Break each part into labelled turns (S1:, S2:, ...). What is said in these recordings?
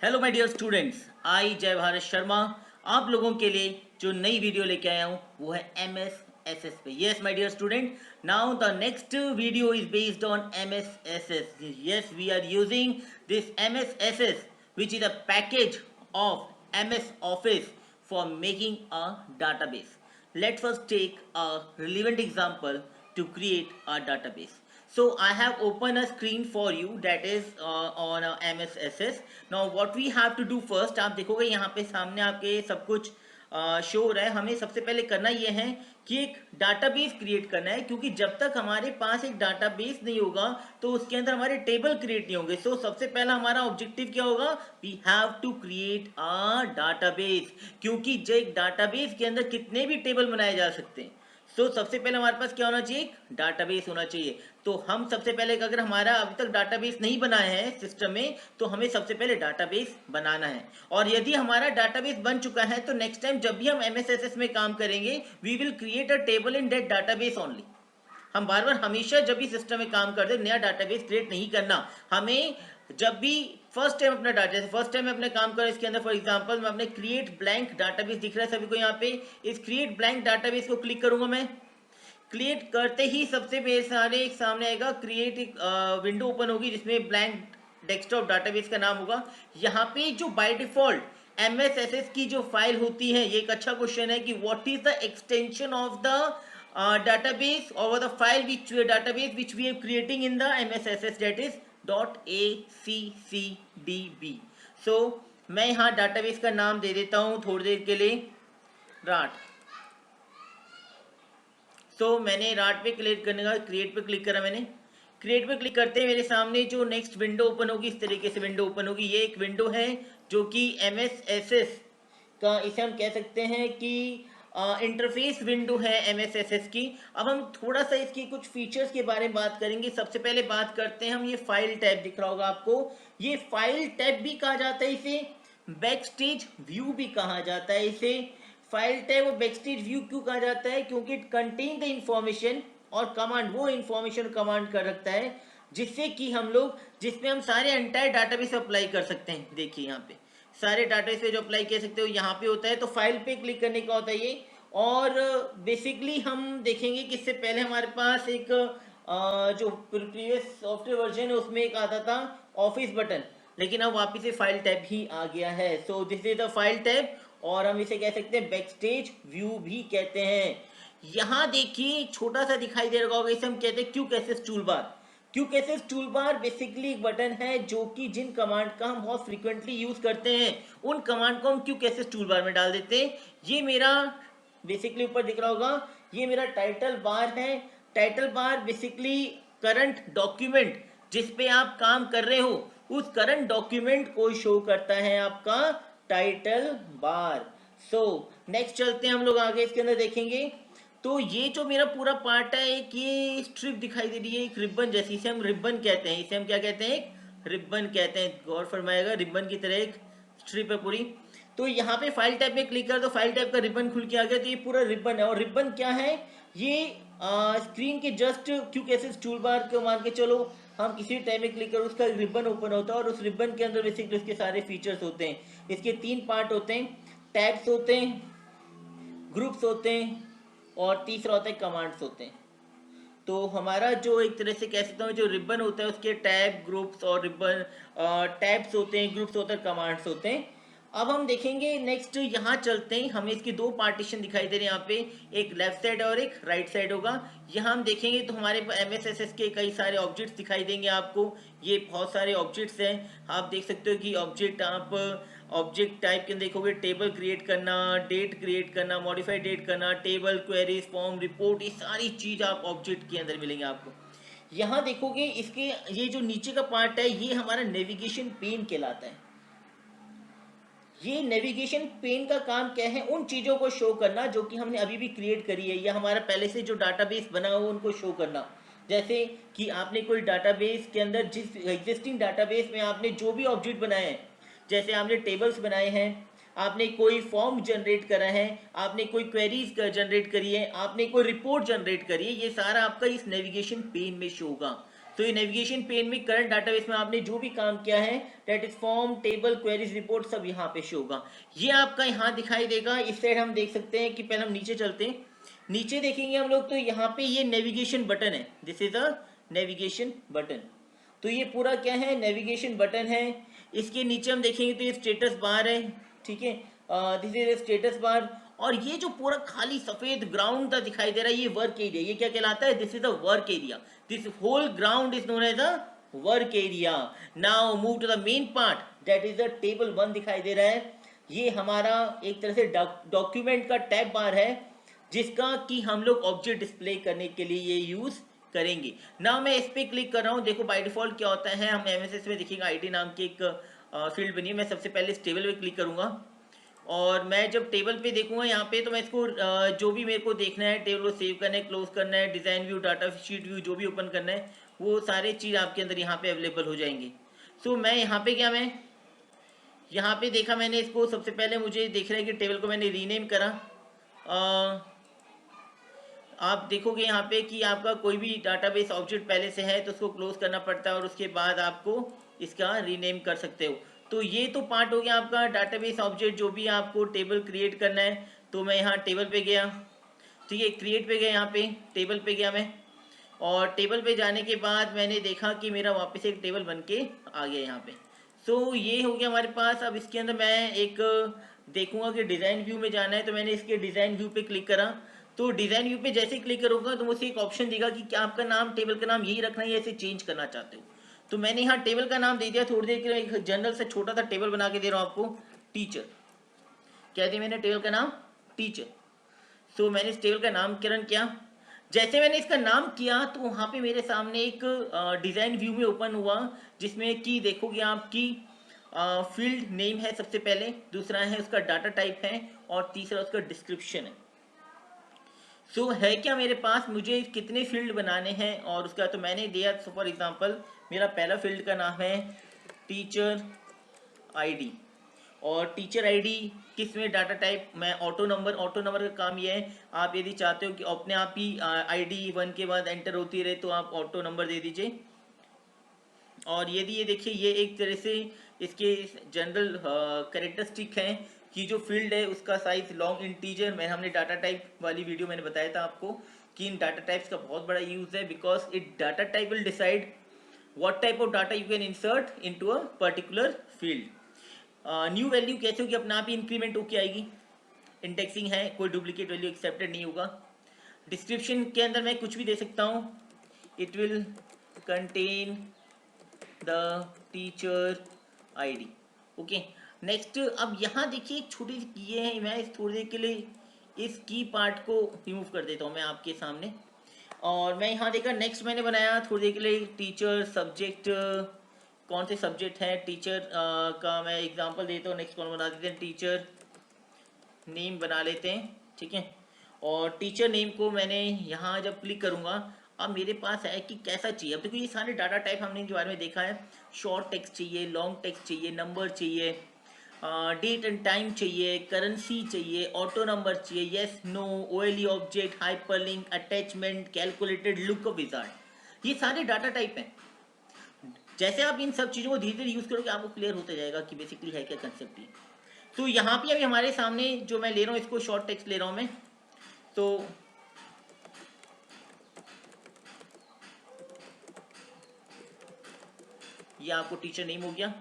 S1: Hello my dear students, आई जय भारत शर्मा आप लोगों के लिए जो नई वीडियो लेके आया हूँ वो है एम एस एस एस पे। Yes my dear student, now the next video is based on M S S S. Yes, we are using this M S S S which is a package of M S office for making a database. Let's first take a relevant example to create a database. So I have opened a screen for you that is on MSSS. Now what we have to do first, आप देखोगे यहाँ पे सामने आपके सब कुछ show हो रहा है। हमें सबसे पहले करना ये है कि एक डाटाबेस क्रिएट करना है, क्योंकि जब तक हमारे पास एक डाटाबेस नहीं होगा तो उसके अंदर हमारे टेबल क्रिएट नहीं होंगे। सो सबसे पहला हमारा ऑब्जेक्टिव क्या होगा, we have to create a database, क्योंकि जो एक डाटाबेस के अंदर कितने भी टेबल बनाए जा सकते हैं। सबसे पहले हमारे पास क्या होना चाहिए, एक डाटाबेस होना चाहिए। तो हम सबसे पहले अगर हमारा अभी तक डाटाबेस नहीं बनाया है सिस्टम में, तो हमें सबसे पहले डाटाबेस बनाना है। और यदि हमारा डाटाबेस बन चुका है तो नेक्स्ट टाइम जब भी हम एमएसएसएस में काम करेंगे, we will create a table in that database only. हम बार बार हमेशा जब भी सिस्टम में काम करते नया डाटाबेस क्रिएट नहीं करना। हमें जब भी फर्स्ट टाइम अपना डाटा, जैसे फर्स्ट टाइम अपने काम करें इसके अंदर, फॉर एग्जांपल मैं अपने क्रिएट ब्लैंक डाटाबेस दिख रहा है सभी को यहाँ पे, इस क्रिएट ब्लैंक डाटाबेस को क्लिक करूंगा मैं। क्रिएट करते ही सबसे मेरे सारे सामने आएगा क्रिएट, एक विंडो ओपन होगी जिसमें ब्लैंक डेस्कटॉप डाटाबेस का नाम होगा। यहाँ पे जो बाय डिफॉल्ट एमएसएसएस की जो फाइल होती है, ये एक अच्छा क्वेश्चन है कि what is the extension of the database or the file which database which we are creating in the MSSS, that is .accdb. So मैं यहाँ database का नाम दे देता हूँ थोड़ी देर के लिए, राट। मैंने राट पे क्लिक करने का, क्रिएट पे क्लिक करा मैंने। क्रिएट पे क्लिक करते ही मेरे सामने जो नेक्स्ट विंडो ओपन होगी, इस तरीके से विंडो ओपन होगी। ये एक विंडो है जो कि MSSS का, इसे हम कह सकते हैं कि इंटरफेस विंडो है MSSS की। अब हम थोड़ा सा इसकी कुछ फीचर्स के बारे में बात करेंगे। सबसे पहले बात करते हैं हम, ये फाइल टैब दिख रहा होगा आपको, ये फाइल टैब भी कहा जाता है इसे, बैकस्टेज व्यू भी कहा जाता है इसे। फाइल टैब और बैकस्टेज व्यू क्यों कहा जाता है, क्योंकि इट कंटेन द इंफॉर्मेशन, और कमांड वो इंफॉर्मेशन कमांड कर रखता है जिससे कि हम लोग, जिसमें हम सारे एंटायर डाटाबेस अप्लाई कर सकते हैं। देखिए यहाँ पे सारे डाटाबेस पे जो अप्लाई कर सकते हो यहाँ पे होता है। तो फाइल पे क्लिक करने का होता है ये। और बेसिकली हम देखेंगे कि इससे पहले हमारे पास एक जो प्रीवियस सॉफ्टवेयर वर्जन है उसमें एक आता था ऑफिस बटन, लेकिन अब वापिस से फाइल टैब ही आ गया है। So this is the file tab, और हम इसे कह सकते हैं बैकस्टेज व्यू भी कहते हैं। यहाँ देखिए छोटा सा दिखाई दे रहा होगा, इसे हम कहते हैं quick access tool bar. Quick access tool bar basically एक बटन है जो कि जिन कमांड का हम बहुत फ्रीक्वेंटली यूज करते हैं उन कमांड को हम क्विक एक्सेस टूल बार में डाल देते हैं। ये मेरा बेसिकली ऊपर दिख रहा होगा, ये मेरा टाइटल बार है। Title bar basically current document जिस पे आप काम कर रहे हो उस करंट डॉक्यूमेंट को शो करता है आपका टाइटल बार। नेक्स्ट चलते हैं हम लोग आगे, इसके अंदर देखेंगे। तो ये जो मेरा पूरा पार्ट है, एक ये स्ट्रिप दिखाई दे रही है, एक रिबन जैसी, इसे हम रिबन कहते हैं। इसे हम क्या कहते हैं, एक रिबन कहते हैं। गौर फरमाएगा, रिबन की तरह एक स्ट्रिप है पूरी। तो यहाँ पे फाइल टैब में क्लिक कर दो, फाइल टैब का रिबन खुल के आ गया। तो ये पूरा रिबन है, और रिबन क्या है, ये स्क्रीन के just quick access tool bar को मान के चलो, हम किसी टैब में क्लिक करो उसका रिबन ओपन होता है, और उस रिबन के अंदर बेसिकली उसके सारे फीचर्स होते हैं। इसके 3 पार्ट होते हैं, टैब्स होते हैं, ग्रुप्स होते हैं, और तीसरा होता है कमांड्स होते हैं। तो हमारा जो एक तरह से कह सकता हूँ जो रिबन होता है उसके टैब, ग्रुप्स और रिबन, टैब्स होते हैं, ग्रुप्स होते हैं, कमांड्स होते हैं। अब हम देखेंगे नेक्स्ट, यहाँ चलते हैं। हमें इसकी 2 पार्टीशन दिखाई दे रहे हैं यहाँ पे, एक लेफ्ट साइड और एक राइट साइड होगा। यहाँ हम देखेंगे तो हमारे MSSS के कई सारे ऑब्जेक्ट्स दिखाई देंगे आपको। ये बहुत सारे ऑब्जेक्ट्स हैं, आप देख सकते हो कि ऑब्जेक्ट, आप ऑब्जेक्ट टाइप के देखोगे, टेबल क्रिएट करना, डेट क्रिएट करना, मॉडिफाइड डेट करना, टेबल, क्वेरीज, फॉर्म, रिपोर्ट, ये सारी चीज़ आप ऑब्जेक्ट के अंदर मिलेंगे आपको। यहाँ देखोगे इसके ये जो नीचे का पार्ट है ये हमारा नेविगेशन पेन कहलाता है। ये नेविगेशन पेन का काम क्या है, उन चीज़ों को शो करना जो कि हमने अभी भी क्रिएट करी है, या हमारा पहले से जो डाटाबेस बना हो उनको शो करना। जैसे कि आपने कोई डाटाबेस के अंदर, जिस एग्जिस्टिंग डाटाबेस में आपने जो भी ऑब्जेक्ट बनाए हैं, जैसे आपने टेबल्स बनाए हैं, आपने कोई फॉर्म जनरेट करा है, आपने कोई क्वेरीज जनरेट करी है, आपने कोई रिपोर्ट जनरेट करी है, ये सारा आपका इस नेविगेशन पेन में शो होगा। तो ये नेविगेशन पेन में करंट डाटाबेस में आपने जो भी काम किया है, that is form, table, queries, report, सब यहाँ पे शो होगा। ये आपका यहाँ दिखाई देगा। इस साइड हम देख सकते हैं कि पहले हम नीचे चलते हैं, नीचे देखेंगे हम लोग तो यहाँ पे ये नेविगेशन बटन है, this is a navigation button. तो ये पूरा क्या है, नेविगेशन बटन है। इसके नीचे हम देखेंगे तो ये स्टेटस बार है, ठीक है, दिस इज स्टेटस बार। और ये जो पूरा खाली सफेद ग्राउंड का दिखाई दे रहा है, ये वर्क एरिया, ये क्या कहलाता है, this is a work area, this whole ground is known as a work area. Now move to the main part, that is the table 1 दिखाई दे रहा है। ये हमारा एक तरह से डॉक्यूमेंट का टैब बार है, जिसका कि हम लोग ऑब्जेक्ट डिस्प्ले करने के लिए ये यूज करेंगे। ना मैं इस पे क्लिक कर रहा हूँ, देखो बाय डिफॉल्ट क्या होता है, हम एमएसएस में देखिएगा आईडी नाम की एक फील्ड बनी है। मैं सबसे पहले इस टेबल पे क्लिक करूंगा, और मैं जब टेबल पे देखूंगा यहाँ पे, तो मैं इसको जो भी मेरे को देखना है, टेबल को सेव करना है, क्लोज करना है, design view, data sheet view, जो भी ओपन करना है, वो सारे चीज आपके अंदर यहाँ पे अवेलेबल हो जाएंगे। सो मैं यहाँ पे क्या, मैं यहाँ पे देखा मैंने इसको, सबसे पहले मुझे देख रहा है कि टेबल को मैंने रीनेम करा। आप देखोगे यहाँ पे कि आपका कोई भी डाटाबेस ऑब्जेक्ट पहले से है तो उसको क्लोज करना पड़ता है, और उसके बाद आपको इसका रीनेम कर सकते हो। तो ये तो पार्ट हो गया आपका डाटाबेस ऑब्जेक्ट, जो भी आपको टेबल क्रिएट करना है। तो मैं यहाँ टेबल पे गया, ठीक है, क्रिएट पे गया, यहाँ पे टेबल पे गया मैं, और टेबल पे जाने के बाद मैंने देखा कि मेरा वापस एक टेबल बन के आ गया यहाँ पे। सो ये हो गया हमारे पास। अब इसके अंदर मैं एक देखूंगा कि डिज़ाइन व्यू में जाना है, तो मैंने इसके डिज़ाइन व्यू पे क्लिक करा। तो डिज़ाइन व्यू पे जैसे ही क्लिक करूँगा तो मुझे एक ऑप्शन देगा कि क्या आपका नाम, टेबल का नाम यही रखना है या इसे चेंज करना चाहते हो। तो मैंने यहाँ टेबल का नाम दे दिया। थोड़ी देर के लिए एक जनरल से छोटा सा टेबल बना के दे रहा हूँ आपको, टीचर। क्या दिया मैंने, टेबल का नाम टीचर। सो मैंने इस टेबल का नामकरण किया। जैसे मैंने इसका नाम किया तो वहाँ पे मेरे सामने एक डिज़ाइन व्यू में ओपन हुआ, जिसमें कि देखोगे आपकी फील्ड नेम है सबसे पहले, दूसरा है उसका डाटा टाइप है, और तीसरा उसका डिस्क्रिप्शन है। सो है क्या मेरे पास, मुझे कितने फील्ड बनाने हैं और उसका, तो मैंने दिया फॉर एग्जांपल मेरा पहला फील्ड का नाम है टीचर आईडी, और टीचर आईडी किस में डाटा टाइप, मैं ऑटो नंबर, ऑटो नंबर का काम ये है, आप यदि चाहते हो कि अपने आप ही आईडी 1 के बाद एंटर होती रहे तो आप ऑटो नंबर दे दीजिए। और यदि ये देखिए, ये एक तरह से इसके जनरल करेक्टरिस्टिक हैं कि जो फील्ड है उसका साइज लॉन्ग इंटीजर, मैं हमने डाटा टाइप वाली वीडियो मैंने बताया था आपको कि इन डाटा टाइप्स का बहुत बड़ा यूज है, because it data type will decide what type of data you can insert into a particular field। New value कैसे होगी, अपने आप ही इंक्रीमेंट होके आएगी, इंडेक्सिंग है, कोई डुप्लीकेट वैल्यू एक्सेप्टेड नहीं होगा। डिस्क्रिप्शन के अंदर मैं कुछ भी दे सकता हूँ, it will contain the teacher ID. Okay, next. अब यहाँ देखिए एक छोटी सी ये है, मैं इस थोड़ी देर के लिए इस की पार्ट को रिमूव कर देता हूँ मैं आपके सामने। और मैं यहाँ देखा, नेक्स्ट मैंने बनाया थोड़ी देर के लिए टीचर सब्जेक्ट, कौन से सब्जेक्ट है टीचर का मैं एग्जांपल देता हूँ। नेक्स्ट कौन बना देते हैं, टीचर नेम बना लेते हैं, ठीक है। और टीचर नेम को मैंने यहाँ जब क्लिक करूँगा, अब मेरे पास है कि कैसा चाहिए। अब देखो ये सारे डाटा टाइप हमने इनके बारे में देखा है, शॉर्ट टेक्स्ट चाहिए, लॉन्ग टेक्स्ट चाहिए, नंबर चाहिए, डेट एंड टाइम चाहिए, करेंसी चाहिए, ऑटो नंबर चाहिए, yes no, OLE object, hyperlink, attachment, calculated, look wizard, ये सारे डाटा टाइप हैं। जैसे आप इन सब चीज़ों को धीरे धीरे यूज़ करोगे आपको क्लियर होता जाएगा कि बेसिकली है क्या कंसेप्ट ये। तो यहाँ पे अभी हमारे सामने जो मैं ले रहा हूँ, इसको शॉर्ट टेक्स्ट ले रहा हूँ मैं, तो ये आपको टीचर नेम हो गया,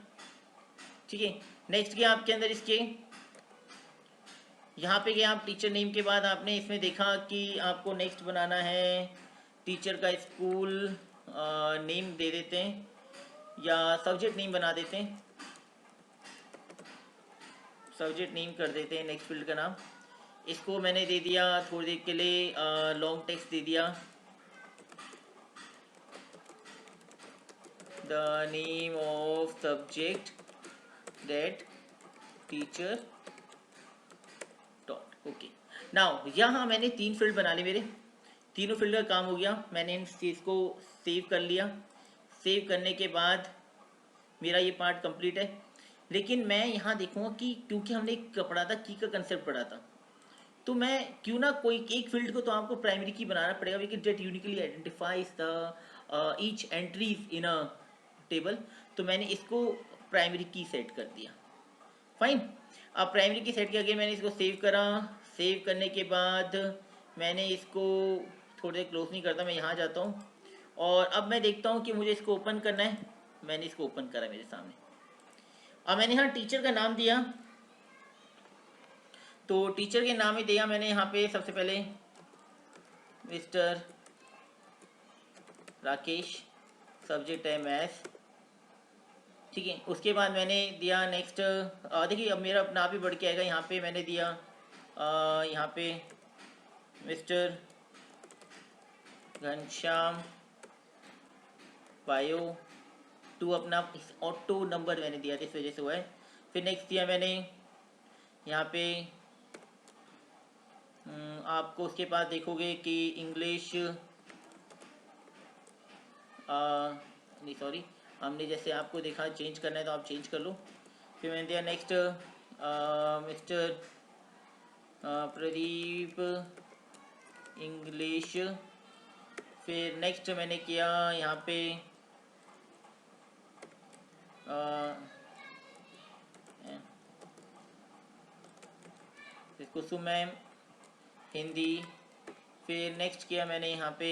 S1: ठीक है। नेक्स्ट गया आपके अंदर, इसके यहाँ पे गया आप, टीचर नेम के बाद आपने इसमें देखा कि आपको नेक्स्ट बनाना है टीचर का स्कूल नेम दे देते हैं, या सब्जेक्ट नेम बना देते हैं, सब्जेक्ट नेम कर देते हैं नेक्स्ट फील्ड का नाम। इसको मैंने दे दिया थोड़ी देर के लिए लॉन्ग टेक्स्ट दे दिया, the name of subject that teacher dot. Okay, now यहाँ मैंने 3 फील्ड बना लिए, मेरे तीनों फील्ड का काम हो गया। मैंने इन चीज़ को सेव कर लिया। सेव करने के बाद मेरा ये पार्ट कंप्लीट है। लेकिन मैं यहाँ देखूँगा कि क्योंकि हमने एक पढ़ा था, की का कंसेप्ट पढ़ा था, तो मैं क्यों ना कोई एक फील्ड को तो आपको प्राइमरी की बनाना पड़ेगा, because that uniquely identifies the each entries in a table, तो मैंने इसको प्राइमरी की सेट कर दिया। फाइन। अब प्राइमरी की सेट किया गया, मैंने इसको सेव करा। सेव करने के बाद मैंने इसको थोड़ी देर क्लोज नहीं करता, मैं यहाँ जाता हूँ और अब मैं देखता हूँ कि मुझे इसको ओपन करना है। मैंने इसको ओपन करा मेरे सामने। अब मैंने यहाँ टीचर का नाम दिया, तो टीचर के नाम में दिया मैंने यहाँ पे सबसे पहले मिस्टर राकेश, सब्जेक्ट है मैथ्स, ठीक है। उसके बाद मैंने दिया नेक्स्ट, देखिए अब मेरा नाम भी बढ़ के आएगा। यहाँ पे मैंने दिया यहाँ पे मिस्टर घनश्याम बायो, टू अपना ऑटो नंबर मैंने दिया था, इस वजह से हुआ है। फिर नेक्स्ट दिया मैंने यहाँ पे आपको उसके बाद देखोगे कि इंग्लिश नहीं सॉरी, हमने जैसे आपको देखा चेंज करना है तो आप चेंज कर लो। फिर मैंने दिया नेक्स्ट मिस्टर प्रदीप इंग्लिश। फिर नेक्स्ट मैंने किया यहाँ पे कुसुम मैम हिंदी। फिर नेक्स्ट किया मैंने यहाँ पे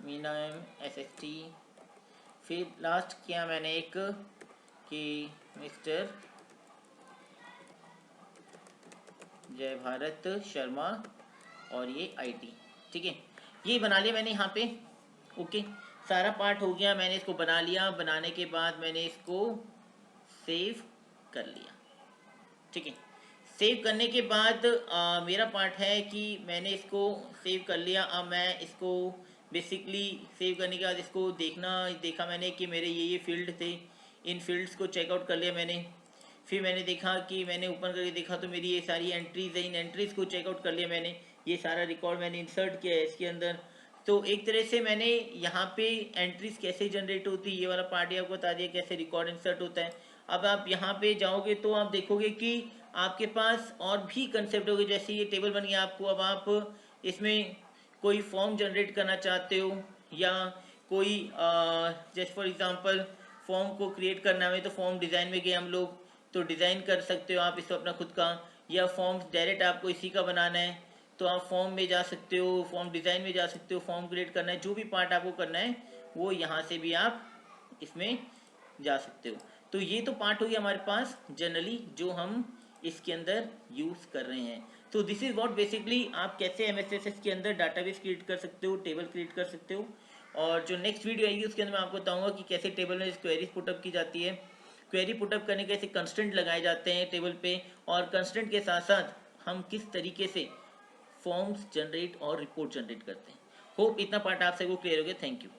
S1: मीना एम SST। फिर लास्ट किया मैंने एक कि मिस्टर जय भारत शर्मा और ये IT, ठीक है। ये बना लिया मैंने यहाँ पे। ओके, सारा पार्ट हो गया, मैंने इसको बना लिया। बनाने के बाद मैंने इसको सेव कर लिया, ठीक है। सेव करने के बाद मेरा पार्ट है कि मैंने इसको सेव कर लिया। अब मैं इसको बेसिकली सेव करने के बाद इसको देखा मैंने कि मेरे ये फील्ड थे, इन फील्ड्स को चेकआउट कर लिया मैंने। फिर मैंने देखा कि मैंने ओपन करके देखा तो मेरी ये सारी एंट्रीज है, इन एंट्रीज को चेकआउट कर लिया मैंने। ये सारा रिकॉर्ड मैंने इंसर्ट किया है इसके अंदर। तो एक तरह से मैंने यहाँ पे एंट्रीज कैसे जनरेट होती है ये वाला पार्ट ही आपको बता दिया, कैसे रिकॉर्ड इंसर्ट होता है। अब आप यहाँ पे जाओगे तो आप देखोगे कि आपके पास और भी कंसेप्ट होंगे। जैसे ये टेबल बन गया आपको, अब आप इसमें कोई फॉर्म जनरेट करना चाहते हो या कोई जैसे फॉर एग्जांपल फॉर्म को क्रिएट करना है तो फॉर्म डिज़ाइन में गए हम लोग तो डिज़ाइन कर सकते हो आप इसको अपना खुद का, या फॉर्म डायरेक्ट आपको इसी का बनाना है तो आप फॉर्म में जा सकते हो, फॉर्म डिज़ाइन में जा सकते हो। फॉर्म क्रिएट करना है, जो भी पार्ट आपको करना है वो यहाँ से भी आप इसमें जा सकते हो। तो ये तो पार्ट हो गया हमारे पास जनरली जो हम इसके अंदर यूज़ कर रहे हैं। तो दिस इज़ व्हाट बेसिकली आप कैसे MSSS के अंदर डाटाबेस क्रिएट कर सकते हो, टेबल क्रिएट कर सकते हो। और जो नेक्स्ट वीडियो आएगी उसके अंदर मैं आपको बताऊंगा कि कैसे टेबल में क्वेरीज पुटअप की जाती है, क्वेरी पुटअप करने के कैसे कंस्टेंट लगाए जाते हैं टेबल पे, और कंस्टेंट के साथ साथ हम किस तरीके से फॉर्म्स जनरेट और रिपोर्ट जनरेट करते हैं। होप इतना पार्ट आप सबको क्लियर हो गया। Thank you.